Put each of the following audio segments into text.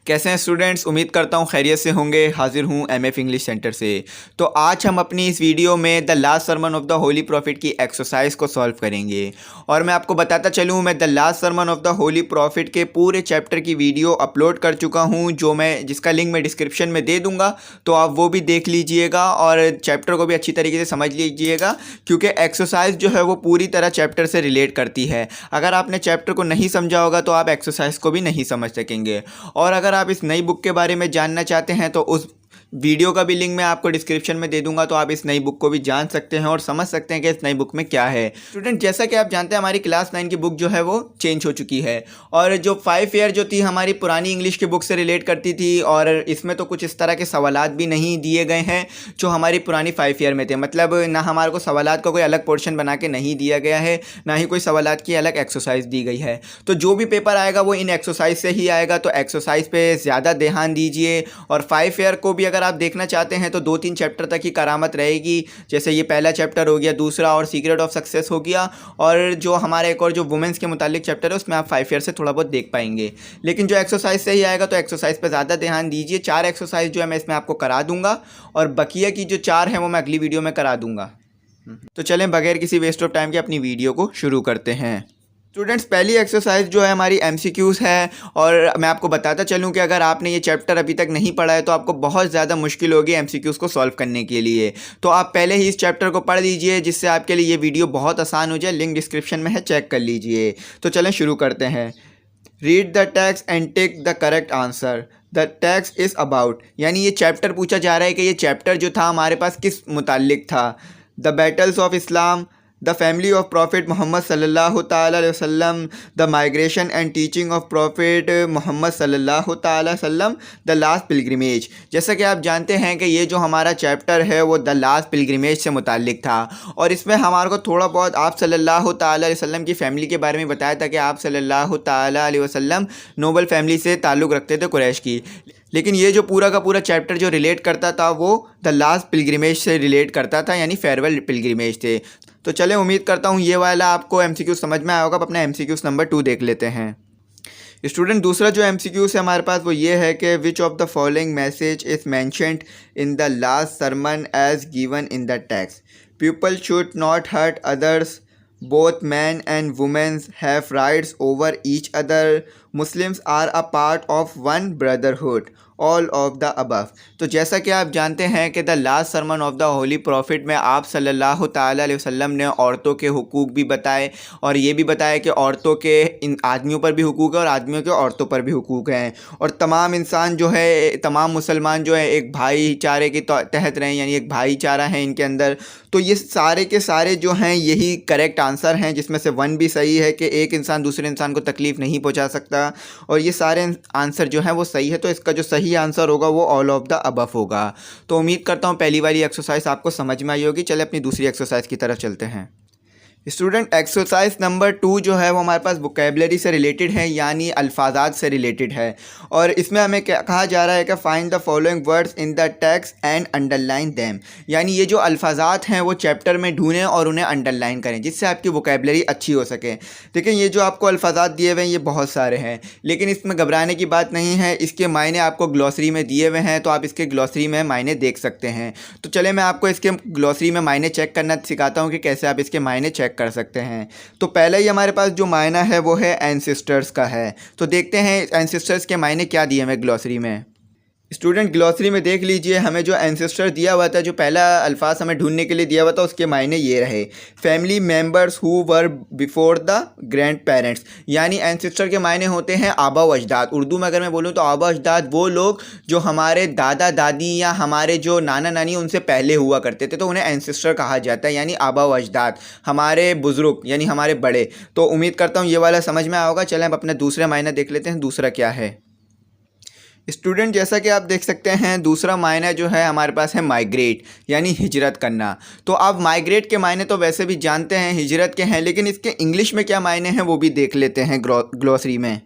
कैसे हैं स्टूडेंट्स। उम्मीद करता हूँ खैरियत से होंगे। हाजिर हूँ एमएफ इंग्लिश सेंटर से। तो आज हम अपनी इस वीडियो में the last Sarman of the holy profit की एक्सरसाइज को सॉल्व करेंगे। और मैं आपको बताता चलूँ, मैं the last Sarman of the holy profit के पूरे चैप्टर की वीडियो अपलोड कर चुका हूँ, जिसका लिंक मैं डिस्क्रिप्शन में दे दूँगा। तो आप वो भी देख लीजिएगा और चैप्टर को भी अच्छी तरीके से समझ लीजिएगा, क्योंकि एक्सरसाइज जो है वो पूरी तरह चैप्टर से रिलेट करती है। अगर आपने चैप्टर को नहीं समझा होगा तो आप एक्सरसाइज को भी नहीं समझ सकेंगे। और अगर आप इस नई बुक के बारे में जानना चाहते हैं तो उस वीडियो का भी लिंक मैं आपको डिस्क्रिप्शन में दे दूंगा, तो आप इस नई बुक को भी जान सकते हैं और समझ सकते हैं कि इस नई बुक में क्या है। स्टूडेंट, जैसा कि आप जानते हैं हमारी क्लास 9 की बुक जो है वो चेंज हो चुकी है। और जो 5 ईयर जो थी हमारी पुरानी इंग्लिश की बुक से रिलेट करती थी, और इसमें तो कुछ इस तरह के सवालात भी नहीं दिए गए हैं जो हमारी पुरानी 5 ईयर में थे। मतलब ना हमारे को सवालात का कोई अलग पोर्शन बना के नहीं दिया गया है, ना ही कोई सवालात की अलग एक्सरसाइज दी गई है। तो जो भी पेपर आएगा वो इन एक्सरसाइज से ही आएगा, तो एक्सरसाइज पे ज़्यादा ध्यान दीजिए। और 5 ईयर को भी अगर आप देखना चाहते हैं तो 2-3 चैप्टर तक की करामत रहेगी। जैसे ये पहला चैप्टर हो गया, दूसरा और सीक्रेट ऑफ सक्सेस हो गया, और जो हमारा एक और जो वुमेंस के मुतालिक चैप्टर है उसमें आप 5 ईयर से थोड़ा बहुत देख पाएंगे। लेकिन जो एक्सरसाइज से ही आएगा तो एक्सरसाइज पे ज़्यादा ध्यान दीजिए। 4 एक्सरसाइज जो है मैं इसमें आपको करा दूंगा, और बकिया की जो 4 हैं वो मैं अगली वीडियो में करा दूंगा। तो चलें बगैर किसी वेस्ट ऑफ टाइम के अपनी वीडियो को शुरू करते हैं। स्टूडेंट्स, पहली एक्सरसाइज जो है हमारी एमसीक्यूज़ है। और मैं आपको बताता चलूं कि अगर आपने ये चैप्टर अभी तक नहीं पढ़ा है तो आपको बहुत ज़्यादा मुश्किल होगी एमसीक्यूज़ को सॉल्व करने के लिए। तो आप पहले ही इस चैप्टर को पढ़ लीजिए, जिससे आपके लिए ये वीडियो बहुत आसान हो जाए। लिंक डिस्क्रिप्शन में है, चेक कर लीजिए। तो चलें शुरू करते हैं। Read the text and take the correct answer. The text is about, यानी ये चैप्टर पूछा जा रहा है कि ये चैप्टर जो था हमारे पास किस मुतालिक था। The battles of Islam, the family of prophet Muhammad सल्लल्लाहु ताला अलैहि वसल्लम, the migration and teaching of prophet Muhammad सल्लल्लाहु ताला अलैहि वसल्लम, द लास्ट पिलग्रिमेज। जैसा कि आप जानते हैं कि ये जो हमारा चैप्टर है वो द लास्ट पिलग्रिमेज से मुताल्लिक था, और इसमें हमारे को थोड़ा बहुत आप सल्लल्लाहु ताला अलैहि वसल्लम की फ़ैमिली के बारे में बताया था कि आप सल्लल्लाहु ताला अलैहि वसल्लम नोबल फैमिली से ताल्लुक़ रखते थे, कुरैश की। लेकिन ये जो पूरा का पूरा चैप्टर जो रिलेट करता था वो द लास्ट पिलग्रिमेज से रिलेट करता था, यानी फेयरवेल पिलग्रिमेज थे। तो चले, उम्मीद करता हूँ ये वाला आपको एमसीक्यू समझ में आया होगा। अब अपना एमसीक्यूज़ नंबर 2 देख लेते हैं। स्टूडेंट, दूसरा जो एमसीक्यूज़ है हमारे पास वो ये है कि which of the following message is mentioned in the last sermon as given in the text. People should not hurt others, both men and women have rights over each other, Muslims are a part of one brotherhood, all of the above. तो जैसा कि आप जानते हैं कि the last Sarman of the holy profit में आप सल्लल्लाहु ताला अलैहि वसल्लम ने औरतों के हुकूक भी बताए, और ये भी बताया कि औरतों के इन आदमियों पर भी हुकूक है और आदमियों के औरतों पर भी हुकूक हैं। और तमाम इंसान जो है, तमाम मुसलमान जो है एक भाईचारे के तहत रहें, यानी एक भाईचारा है इनके अंदर। तो ये सारे के सारे जो हैं यही करेक्ट आंसर हैं, जिसमें से 1 भी सही है कि एक इंसान दूसरे इंसान को तकलीफ़ नहीं पहुंचा सकता, और ये सारे आंसर जो हैं वो सही है। तो इसका जो सही आंसर होगा वो ऑल ऑफ द अबव होगा। तो उम्मीद करता हूँ पहली वाली एक्सरसाइज आपको समझ में आई होगी। चले अपनी दूसरी एक्सरसाइज की तरफ चलते हैं। स्टूडेंट, एक्सरसाइज नंबर 2 जो है वो हमारे पास वोकैबुलरी से रिलेटेड है, यानी अल्फाजात से रिलेटेड है। और इसमें हमें क्या कहा जा रहा है कि find the following words in the text and underline them, यानी ये जो अल्फाजात हैं वो चैप्टर में ढूंढें और उन्हें अंडरलाइन करें, जिससे आपकी वोकैबुलरी अच्छी हो सके। देखिए, ये जो आपको अल्फाजात दिए हुए हैं ये बहुत सारे हैं, लेकिन इसमें घबराने की बात नहीं है। इसके मायने आपको ग्लॉसरी में दिए हुए हैं, तो आप इसके ग्लॉसरी में मायने देख सकते हैं। तो चले मैं आपको इसके ग्लॉसरी में मायने चेक करना सिखाता हूँ कि कैसे आप इसके मायने चेक कर सकते हैं। तो पहले ही हमारे पास जो मायना है वो है एंसेस्टर्स का है। तो देखते हैं एंसेस्टर्स के मायने क्या दिए हमें ग्लॉसरी में। स्टूडेंट, ग्लॉसरी में देख लीजिए, हमें जो एंसेस्टर दिया हुआ था, जो पहला अल्फाज हमें ढूंढने के लिए दिया हुआ था, उसके मायने ये रहे, family members who were before the grand parents, यानी एंसेस्टर के मायने होते हैं आबा व अजदाद। उर्दू में अगर मैं बोलूँ तो आबा अजदाद वो लोग जो हमारे दादा दादी या हमारे जो नाना नानी उनसे पहले हुआ करते थे, तो उन्हें एंसेस्टर कहा जाता है, यानी आबा व अजदाद, हमारे बुज़ुर्ग यानी हमारे बड़े। तो उम्मीद करता हूँ ये वाला समझ में आया होगा। चलें अब अपना दूसरा मायना देख लेते हैं, दूसरा क्या है। स्टूडेंट, जैसा कि आप देख सकते हैं दूसरा मायना जो है हमारे पास है माइग्रेट, यानी हिजरत करना। तो आप माइग्रेट के मायने तो वैसे भी जानते हैं, हिजरत के हैं, लेकिन इसके इंग्लिश में क्या मायने हैं वो भी देख लेते हैं ग्लॉसरी में।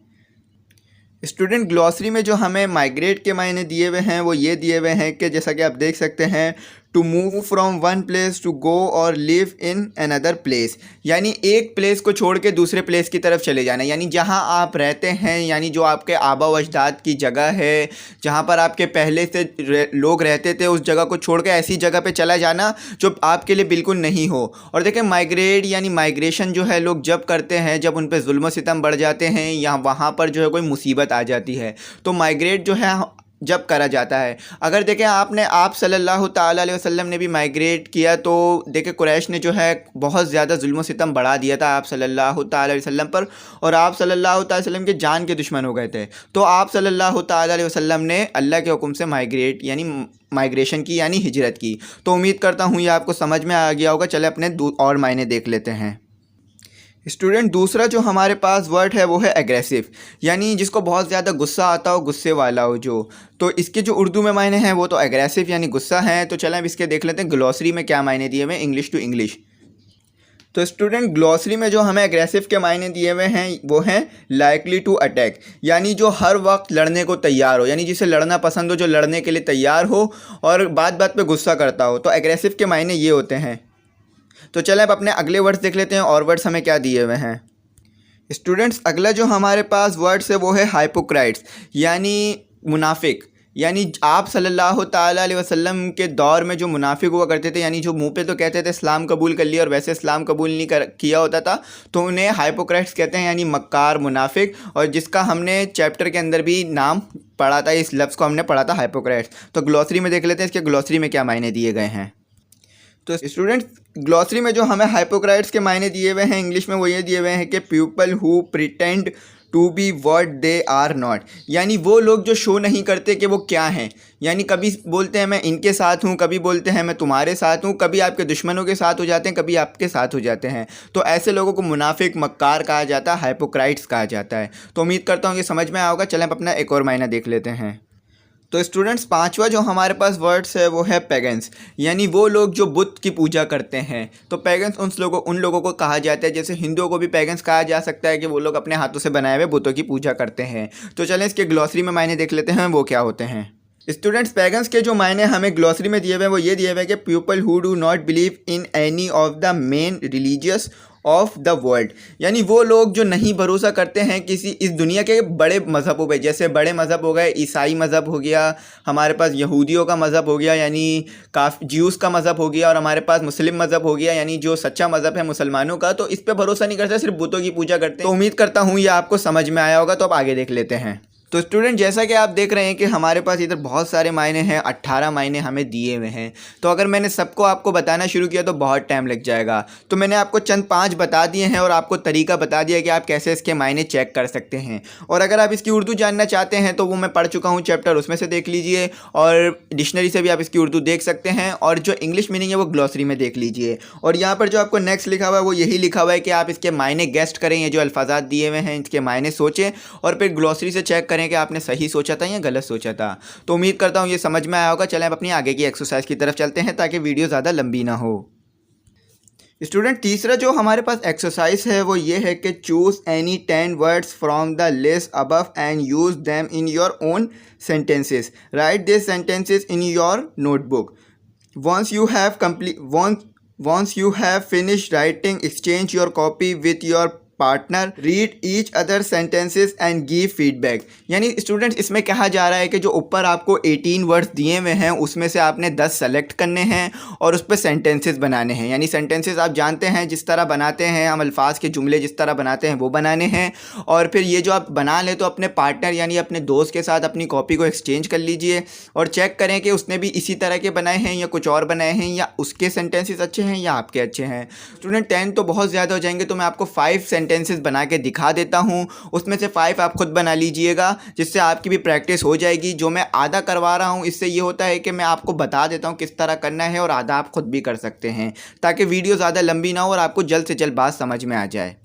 स्टूडेंट, ग्लॉसरी में जो हमें माइग्रेट के मायने दिए हुए हैं वो ये दिए हुए हैं कि जैसा कि आप देख सकते हैं, to move from one place to go और लिव इन अनदर प्लेस, यानी एक प्लेस को छोड़ के दूसरे प्लेस की तरफ चले जाना, यानी जहाँ आप रहते हैं, यानी जो आपके आबा व अजदाद की जगह है, जहाँ पर आपके पहले से लोग रहते थे, उस जगह को छोड़ के ऐसी जगह पे चला जाना जो आपके लिए बिल्कुल नहीं हो। और देखें माइग्रेट यानी माइग्रेशन जो है लोग जब करते हैं जब उन पर जुल्म सितम बढ़ जाते हैं या वहाँ पर जो है कोई मुसीबत आ जाती है, तो माइग्रेट जो है जब करा जाता है। अगर देखें आप सल्लल्लाहु ताला अलैहि वसल्लम ने भी माइग्रेट किया, तो देखें कुरैश ने जो है बहुत ज़्यादा जुल्म सितम बढ़ा दिया था आप सल्लल्लाहु ताला अलैहि वसल्लम पर, और आप सल्लल्लाहु ताला अलैहि वसल्लम के जान के दुश्मन हो गए थे। तो आप सल्लल्लाहु ताला अलैहि वसल्लम ने अल्लाह के हुक्म से माइग्रेट यानी माइग्रेशन की यानी हिजरत की। तो उम्मीद करता हूँ ये आपको समझ में आ गया होगा। चले अपने और मायने देख लेते हैं। स्टूडेंट, दूसरा जो हमारे पास वर्ड है वो है एग्रेसिव, यानी जिसको बहुत ज़्यादा गुस्सा आता हो, गुस्से वाला हो जो। तो इसके जो उर्दू में मायने हैं वो तो एग्रेसिव यानी गुस्सा हैं। तो चलें अब इसके देख लेते हैं ग्लॉसरी में क्या मायने दिए हुए इंग्लिश टू इंग्लिश। तो स्टूडेंट, ग्लॉसरी में जो हमें एग्रेसिव के मायने दिए हुए हैं वो हैं लाइकली टू अटैक, यानी जो हर वक्त लड़ने को तैयार हो, यानी जिसे लड़ना पसंद हो, जो लड़ने के लिए तैयार हो और बात बात पे गुस्सा करता हो। तो एग्रेसिव के मायने ये होते हैं। तो चलें अब अपने अगले वर्ड्स देख लेते हैं और वर्ड्स हमें क्या दिए हुए हैं। स्टूडेंट्स, अगला जो हमारे पास वर्ड्स है वो है हाइपोक्राइट्स, यानी मुनाफिक। यानी आप सल्लल्लाहु ताला अलैहि वसल्लम के दौर में जो मुनाफिक हुआ करते थे, यानी जो मुंह पे तो कहते थे इस्लाम कबूल कर लिया और वैसे इस्लाम कबूल नहीं किया होता था, तो उन्हें हाइपोक्राइट्स कहते हैं, यानी मक्कार मुनाफिक। और जिसका हमने चैप्टर के अंदर भी नाम पढ़ा था, इस लफ्ज़ को हमने पढ़ा था हाइपोक्राइट्स। तो ग्लॉसरी में देख लेते हैं इसके ग्लॉसरी में क्या मायने दिए गए हैं। तो स्टूडेंट्स, ग्लॉसरी में जो हमें हाइपोक्राइट्स के मायने दिए हुए हैं इंग्लिश में वो ये दिए हुए हैं कि people who pretend to be what they are not, यानी वो लोग जो शो नहीं करते कि वो क्या हैं। यानी कभी बोलते हैं मैं इनके साथ हूँ, कभी बोलते हैं मैं तुम्हारे साथ हूँ, कभी आपके दुश्मनों के साथ हो जाते हैं, कभी आपके साथ हो जाते हैं। तो ऐसे लोगों को मुनाफिक मक्कार कहा जाता है, हाइपोक्राइट्स कहा जाता है। तो उम्मीद करता हूँ ये समझ में आया होगा। चलें अपना एक और मायना देख लेते हैं। तो स्टूडेंट्स, पांचवा जो हमारे पास वर्ड्स है वो है पैगन्स, यानी वो लोग जो बुत की पूजा करते हैं। तो पैगन्स उन लोगों को कहा जाता है, जैसे हिंदुओं को भी पैगन्स कहा जा सकता है कि वो लोग अपने हाथों से बनाए हुए बुतों की पूजा करते हैं। तो चलें इसके ग्लॉसरी में मायने देख लेते हैं वो क्या होते हैं। स्टूडेंट्स, पैगन्स के जो मायने हमें ग्लॉसरी में दिए हुए हैं वो ये दिए हुए हैं कि people who do not believe in any of the main religious of the world, यानी वो लोग जो नहीं भरोसा करते हैं किसी इस दुनिया के बड़े मज़हबों पे। जैसे बड़े मज़हब हो गए, ईसाई मज़हब हो गया, हमारे पास यहूदियों का मज़हब हो गया यानी ज्यूस का मज़हब हो गया, और हमारे पास मुस्लिम मज़हब हो गया यानी जो सच्चा मज़हब है मुसलमानों का। तो इस पर भरोसा नहीं करते, सिर्फ बुतों की पूजा करते हैं। तो उम्मीद करता हूँ ये आपको समझ में आया होगा। तो अब आगे देख लेते हैं। तो स्टूडेंट, जैसा कि आप देख रहे हैं कि हमारे पास इधर बहुत सारे मायने हैं, 18 मायने हमें दिए हुए हैं। तो अगर मैंने सबको आपको बताना शुरू किया तो बहुत टाइम लग जाएगा। तो मैंने आपको चंद 5 बता दिए हैं और आपको तरीका बता दिया कि आप कैसे इसके मायने चेक कर सकते हैं। और अगर आप इसकी उर्दू जानना चाहते हैं तो वो मैं पढ़ चुका हूँ चैप्टर, उसमें से देख लीजिए, और डिक्शनरी से भी आप इसकी उर्दू देख सकते हैं, और जो इंग्लिश मीनिंग है वो ग्लॉसरी में देख लीजिए। और यहाँ पर जो आपको नेक्स्ट लिखा हुआ है वो यही लिखा हुआ है कि आप इसके मायने गेस्ट करें, ये जो अल्फाजात दिए हुए हैं इसके मायने सोचें, और फिर ग्लॉसरी से चेक करें कि आपने सही सोचा था या गलत सोचा था। तो उम्मीद करता हूँ ये समझ में आया होगा। चलें अब अपनी आगे की एक्सरसाइज की तरफ चलते हैं ताकि वीडियो ज़्यादा लंबी ना हो। स्टूडेंट, तीसरा जो हमारे पास एक्सरसाइज है वो ये है कि choose any 10 words from the list above and use them in your own sentences. Write this sentences in your notebook. Once you have finished writing, exchange your copy with your partner, read each other sentences and give feedback. यानी students, इसमें कहा जा रहा है कि जो ऊपर आपको 18 वर्ड्स दिए हुए हैं उसमें से आपने 10 सेलेक्ट करने हैं और उस पर सेंटेंसेस बनाने हैं। यानी सेंटेंसेस आप जानते हैं जिस तरह बनाते हैं हम, अल्फाज के जुमले जिस तरह बनाते हैं वो बनाने हैं। और फिर ये जो आप बना लें तो अपने पार्टनर यानी अपने दोस्त के साथ अपनी कॉपी को एक्सचेंज कर लीजिए और चेक करें कि उसने भी इसी तरह के बनाए हैं या कुछ और बनाए हैं, या उसके सेंटेंसेस अच्छे हैं या आपके अच्छे हैं। स्टूडेंट, 10 तो बहुत ज़्यादा हो जाएंगे, तो मैं आपको 5 सेंटेंसेस बना के दिखा देता हूं। उसमें से 5 आप खुद बना लीजिएगा, जिससे आपकी भी प्रैक्टिस हो जाएगी। जो मैं आधा करवा रहा हूं इससे ये होता है कि मैं आपको बता देता हूं किस तरह करना है, और आधा आप खुद भी कर सकते हैं ताकि वीडियो ज़्यादा लंबी ना हो और आपको जल्द से जल्द बात समझ में आ जाए।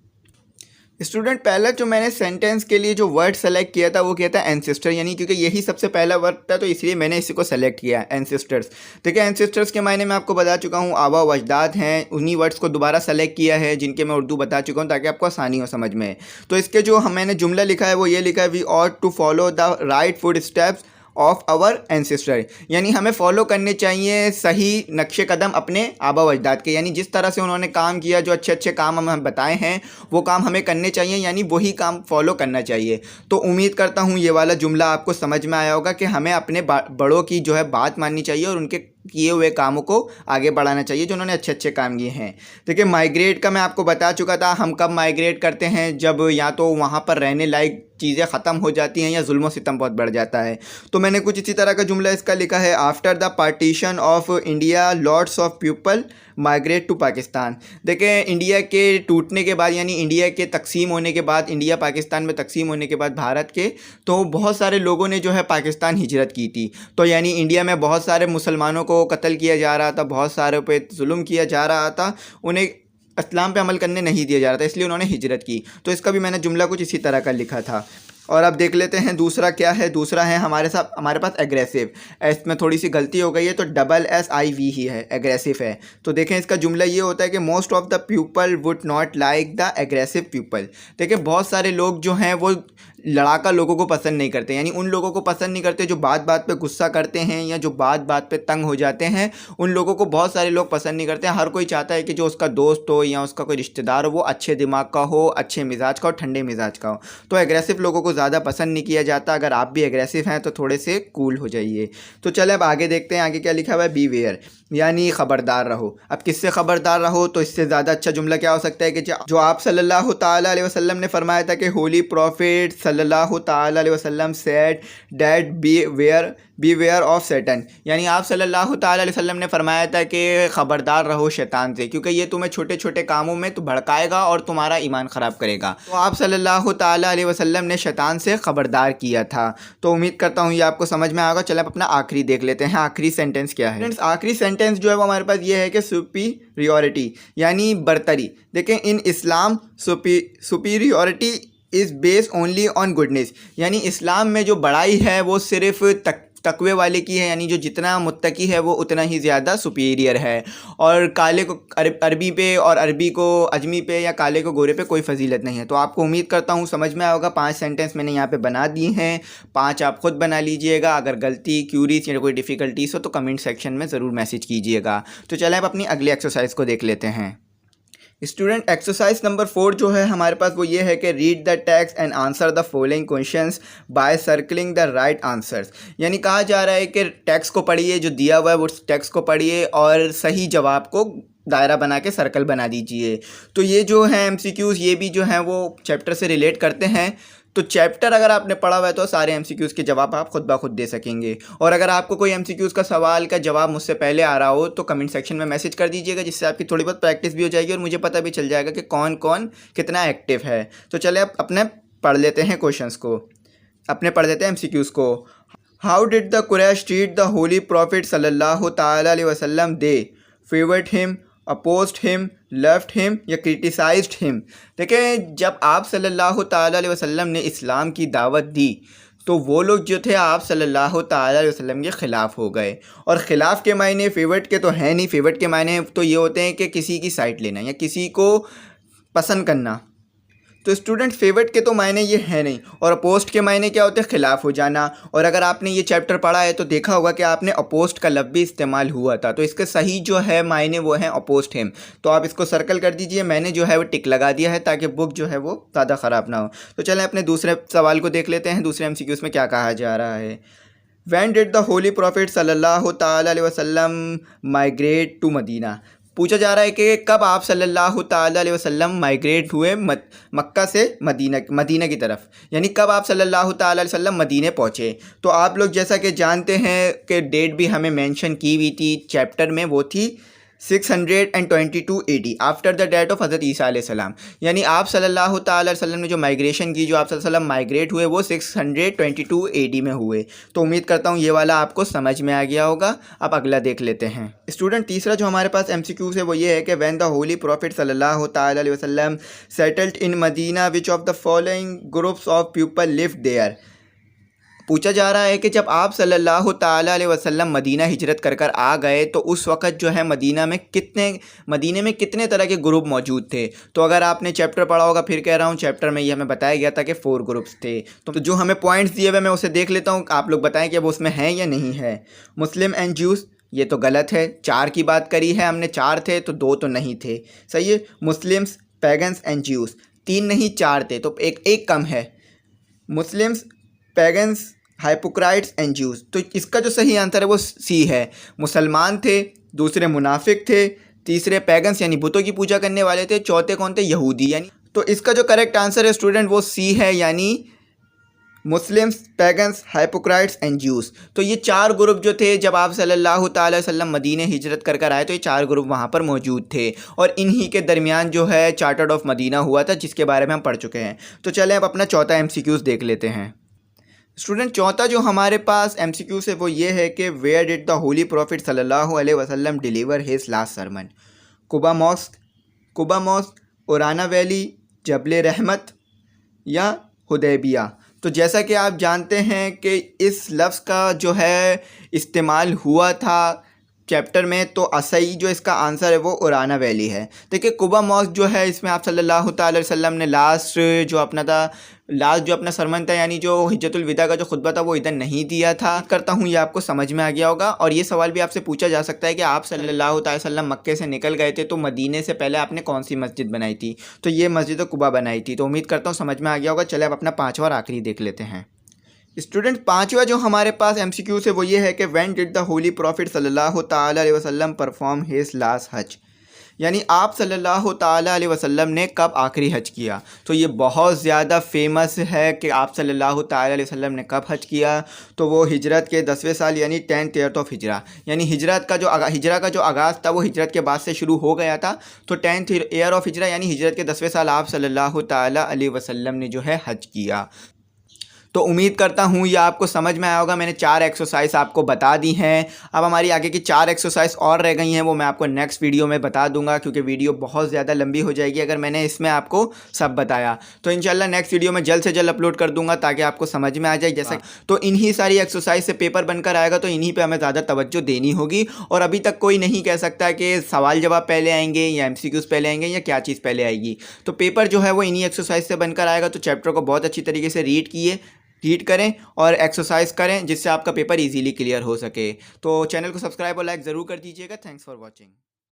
स्टूडेंट, पहला जो मैंने सेंटेंस के लिए जो वर्ड सेलेक्ट किया था वो किया था एंसेस्टर, यानी क्योंकि यही सबसे पहला वर्ड था तो इसलिए मैंने इसी को सेलेक्ट किया एंसेस्टर्स। देखिए, एंसेस्टर्स के मायने मैं आपको बता चुका हूँ, आबा व अजदाद हैं। उन्हीं वर्ड्स को दोबारा सेलेक्ट किया है जिनके मैं उर्दू बता चुका हूँ ताकि आपको आसानी हो समझ में। तो इसके जो मैंने जुमला लिखा है वो ये लिखा है, we ought to follow the right footsteps of our ancestor, यानी हमें फॉलो करने चाहिए सही नक्शे कदम अपने आबा व अजदाद के, यानी जिस तरह से उन्होंने काम किया, जो अच्छे अच्छे काम हमें बताए हैं वो काम हमें करने चाहिए, यानी वही काम फॉलो करना चाहिए। तो उम्मीद करता हूँ ये वाला जुमला आपको समझ में आया होगा कि हमें अपने बड़ों की जो है बात माननी चाहिए और उनके किए हुए कामों को आगे बढ़ाना चाहिए जो उन्होंने अच्छे अच्छे काम किए हैं। देखिए माइग्रेट का मैं आपको बता चुका था, हम कब माइग्रेट करते हैं, जब या तो वहाँ पर रहने लायक चीज़ें ख़त्म हो जाती हैं या जुल्म सितम बहुत बढ़ जाता है। तो मैंने कुछ इसी तरह का जुमला इसका लिखा है, after the partition of India lots of people migrate to Pakistan. देखें इंडिया के टूटने के बाद, यानी इंडिया के तकसीम होने के बाद, इंडिया पाकिस्तान में तकसीम होने के बाद भारत के, तो बहुत सारे लोगों ने जो है पाकिस्तान हिजरत की थी। तो यानी इंडिया में बहुत सारे मुसलमानों को कत्ल किया जा रहा था, बहुत सारे पे जुल्म किया जा रहा था, उन्हें इस्लाम पे अमल करने नहीं दिया जा रहा था, इसलिए उन्होंने हिजरत की। तो इसका भी मैंने जुमला कुछ इसी तरह का लिखा था। और अब देख लेते हैं दूसरा क्या है। दूसरा है हमारे पास एग्रेसिव। इसमें थोड़ी सी गलती हो गई है, तो SSIV ही है, एग्रेसिव है। तो देखें इसका जुमला ये होता है कि most of the people would not like the aggressive people. देखिए बहुत सारे लोग जो हैं वो लड़ाका लोगों को पसंद नहीं करते, यानी उन लोगों को पसंद नहीं करते जो बात बात पे गुस्सा करते हैं या जो बात बात पे तंग हो जाते हैं, उन लोगों को बहुत सारे लोग पसंद नहीं करते हैं। हर कोई चाहता है कि जो उसका दोस्त हो या उसका कोई रिश्तेदार हो वो अच्छे दिमाग का हो, अच्छे मिजाज का हो, ठंडे मिजाज का हो। तो एग्रेसिव लोगों को ज़्यादा पसंद नहीं किया जाता। अगर आप भी एग्रेसिव हैं तो थोड़े से कूल हो जाइए। तो चले अब आगे देखते हैं, आगे क्या लिखा हुआ है, बी वेयर, यानी ख़बरदार रहो। अब किससे ख़बरदार रहो, तो इससे ज़्यादा अच्छा जुमला क्या हो सकता है कि जो आप सल्लल्लाहु ताला अलैहि वसल्लम ने फरमाया था कि होली प्रॉफिट सल्लल्लाहु ताला अलैहि वसल्लम said that be aware of Satan, यानी आप सल्लल्लाहु ताला अलैहि वसल्लम ने फरमाया था कि ख़बरदार रहो शैतान से, क्योंकि ये तुम्हें छोटे छोटे कामों में तो भड़काएगा और तुम्हारा ईमान ख़राब करेगा। तो आप सल्लल्लाहु ताला अलैहि वसल्लम ने शैतान से ख़बरदार किया था। तो उम्मीद करता हूँ ये आपको समझ में आएगा। चलो अपना आखिरी देख लेते हैं, आखिरी सेंटेंस क्या है। फ्रेंड्स आखिरी सेंटेंस जो है वो हमारे पास ये है कि सुपीरियॉरिटी, यानी बरतरी। देखें in Islam superiority is based only on goodness, यानी इस्लाम में जो बड़ाई है वो सिर्फ तकवे वाले की है, यानी जो जितना मुत्तकी है वो उतना ही ज़्यादा सुपीरियर है। और काले को अरबी पे और अरबी को अजमी पे या काले को गोरे पे कोई फजीलत नहीं है। तो आपको उम्मीद करता हूँ समझ में आएगा। 5 सेंटेंस मैंने यहाँ पे बना दिए हैं, 5 आप खुद बना लीजिएगा। अगर गलती, क्यूरीज या कोई डिफ़िकल्टीज हो तो कमेंट सेक्शन में ज़रूर मैसेज कीजिएगा। तो चलें अब अपनी अगली एक्सरसाइज को देख लेते हैं। स्टूडेंट एक्सरसाइज नंबर 4 जो है हमारे पास वो ये है कि read the text and answer the following questions bye circling the right answers, यानी कहा जा रहा है कि टेक्स्ट को पढ़िए, जो दिया हुआ है वो टेक्स्ट को पढ़िए और सही जवाब को दायरा बना के सर्कल बना दीजिए। तो ये जो है एमसीक्यूज़ ये भी जो हैं वो चैप्टर से रिलेट करते हैं। तो चैप्टर अगर आपने पढ़ा हुआ है तो सारे एमसीक्यूज़ के जवाब आप खुद ब खुद दे सकेंगे। और अगर आपको कोई एमसीक्यूज़ का सवाल का जवाब मुझसे पहले आ रहा हो तो कमेंट सेक्शन में मैसेज कर दीजिएगा, जिससे आपकी थोड़ी बहुत प्रैक्टिस भी हो जाएगी और मुझे पता भी चल जाएगा कि कौन कौन कितना एक्टिव है। तो चले अब अपने पढ़ लेते हैं क्वेश्चंस को, अपने पढ़ लेते हैं एमसीक्यूज़ को। How did the Quraysh treat the holy prophet सल्लल्लाहु ताला अलैहि वसल्लम? They favoured him, opposed him, left him या क्रिटिसाइज्ड हिम। देखें जब आप सल्लल्लाहु ताला अलैहि वसल्लम ने इस्लाम की दावत दी तो वो लोग जो थे आप सल्लल्लाहु ताला अलैहि वसल्लम के ख़िलाफ़ हो गए। और ख़िलाफ़ के मायने फेवरेट के तो हैं नहीं, फेवरेट के मायने तो ये होते हैं कि किसी की साइड लेना या किसी को पसंद करना। तो स्टूडेंट फेवरेट के तो मायने ये है नहीं, और अपोस्ट के मायने क्या होते हैं, ख़िलाफ़ हो जाना। और अगर आपने ये चैप्टर पढ़ा है तो देखा होगा कि आपने अपोस्ट का लफ्ज़ भी इस्तेमाल हुआ था। तो इसके सही जो है मायने वो हैं अपोस्ट हिम। तो आप इसको सर्कल कर दीजिए, मैंने जो है वो टिक लगा दिया है ताकि बुक जो है वो ज़्यादा ख़राब ना हो। तो चलें अपने दूसरे सवाल को देख लेते हैं, दूसरे एमसीक्यूज़ में क्या कहा जा रहा है। When did the holy prophet सल्लल्लाहु ताला अलैहि वसल्लम माइग्रेट टू मदीना? पूछा जा रहा है कि कब आप सल्लल्लाहु ताला अलैहि वसल्लम माइग्रेट हुए मक्का से मदीना की तरफ, यानी कब आप सल्लल्लाहु ताला अलैहि वसल्लम मदीने पहुँचे। तो आप लोग जैसा कि जानते हैं कि डेट भी हमें मेंशन की हुई थी चैप्टर में, वो थी 622 AD after the death of हज़रत ईसा अलैहिस्सलाम, यानी आप सल्लल्लाहु ताला अलैहि वसल्लम ने जो माइग्रेशन की, जो आप सल्लल्लाहु अलैहि वसल्लम माइग्रेट हुए वो 622 AD में हुए। तो उम्मीद करता हूँ ये वाला आपको समझ में आ गया होगा। अब अगला देख लेते हैं। स्टूडेंट तीसरा जो हमारे पास MCQ है वो ये है कि व्हेन द होली प्रॉफिट सल्लल्लाहु ताला अलैहि वसल्लम settled in Medina which of the following groups of people lived there? पूछा जा रहा है कि जब आप सल्लल्लाहु ताला अलैहि वसल्लम मदीना हिजरत कर कर आ गए तो उस वक़्त जो है मदीने में कितने तरह के ग्रुप मौजूद थे। तो अगर आपने चैप्टर पढ़ा होगा, फिर कह रहा हूँ, चैप्टर में ये हमें बताया गया था कि 4 ग्रुप्स थे। तो जो हमें पॉइंट्स दिए हुए मैं उसे देख लेता हूँ, आप लोग बताएं कि अब उसमें हैं या नहीं है। मुस्लिम एंड ज्यूज़, ये तो गलत है। 4 की बात करी है हमने, 4 थे तो 2 तो नहीं थे। सही है। मुस्लिम्स, पैगन्स एंड ज्यूज़, 3 नहीं 4 थे तो एक कम है। मुस्लिम्स, पैगन्स, हाइपोक्राइट्स एंड ज्यूज़, तो इसका जो सही आंसर है वो सी है। मुसलमान थे, दूसरे मुनाफिक थे, तीसरे पैगन्स यानी बुतों की पूजा करने वाले थे, चौथे कौन थे, यहूदी। यानी तो इसका जो करेक्ट आंसर है स्टूडेंट वो सी है, यानी मुस्लिम्स, पैगन्स, हाइपोक्राइट्स एंड ज्यूज़। तो ये 4 ग्रुप जो थे जब आप सल्लल्लाहु ताला अलैहि वसल्लम मदीने हिजरत कर कर आए तो ये 4 ग्रुप वहाँ पर मौजूद थे और इन्हीं के दरमियान जो है चार्टर ऑफ मदीना हुआ था, जिसके बारे में हम पढ़ चुके हैं। तो चलें अब अपना चौथा एमसीक्यूज़ देख लेते हैं। स्टूडेंट, चौथा जो हमारे पास एमसीक्यू है वो ये है कि where did the holy prophet सल्लल्लाहु अलैहि वसल्लम deliver his last sermon. Quba mosque, Urana valley, Jabal Rahmat या हुदैबिया। तो जैसा कि आप जानते हैं कि इस लफ्ज़ का जो है इस्तेमाल हुआ था चैप्टर में, तो सही जो इसका आंसर है वो उराना वैली है। देखिए, कुबा मॉस्क जो है इसमें आप सल्लल्लाहु ताला अलैहि वसल्लम ने लास्ट जो अपना सरमन था, यानी जो हिज्जतुल विदा का जो खुतबा था वो इधर नहीं दिया था। करता हूँ ये आपको समझ में आ गया होगा। और ये सवाल भी आपसे पूछा जा सकता है कि आप सल्लल्लाहु ताला अलैहि वसल्लम मक्के से निकल गए थे तो मदीने से पहले आपने कौन सी मस्जिद बनाई थी। तो ये मस्जिद कुबा बनाई थी। तो उम्मीद करता हूँ समझ में आ गया होगा। चले अब अपना 5वां और आखिरी देख लेते हैं। स्टूडेंट, 5वां जो हमारे पास एमसीक्यू है वो ये है कि when did the holy prophet सल्लल्लाहु ताला अलैहि वसल्लम परफॉर्म हिज लास्ट हज। यानी आप सल्लल्लाहु ताला अलैहि वसल्लम ने कब आखिरी हज किया। तो ये बहुत ज़्यादा फेमस है कि आप सल्लल्लाहु ताला अलैहि वसल्लम ने कब हज किया। तो वो हिजरत के 10वें साल यानी 10th ईयर ऑफ हिजरा, यानी हिजरा का जो आगाज़ था वो हिजरत के बाद से शुरू हो गया था। तो 10th ईयर ऑफ हिजरा यानी हिजरत के 10वें साल आप सल्लल्लाहु ताला अलैहि वसल्लम ने जो है हज किया। तो उम्मीद करता हूँ ये आपको समझ में आया होगा। मैंने 4 एक्सरसाइज आपको बता दी हैं। अब हमारी आगे की 4 एक्सरसाइज और रह गई हैं, वो मैं आपको नेक्स्ट वीडियो में बता दूंगा, क्योंकि वीडियो बहुत ज़्यादा लंबी हो जाएगी अगर मैंने इसमें आपको सब बताया। तो इंशाल्लाह नेक्स्ट वीडियो में जल्द से जल्द अपलोड कर दूंगा ताकि आपको समझ में आ जाए। जैसा तो इन्हीं सारी एक्सरसाइज से पेपर बनकर आएगा, तो इन्हीं पर हमें ज़्यादा तवज्जो देनी होगी। और अभी तक कोई नहीं कह सकता कि सवाल जवाब पहले आएंगे या एमसीक्यूज़ पहले आएंगे या क्या चीज़ पहले आएगी। तो पेपर जो है वो इन्हीं एक्सरसाइज से बनकर आएगा। तो चैप्टर को बहुत अच्छी तरीके से रीड करें और एक्सरसाइज करें, जिससे आपका पेपर इजीली क्लियर हो सके। तो चैनल को सब्सक्राइब और लाइक ज़रूर कर दीजिएगा। Thanks for watching.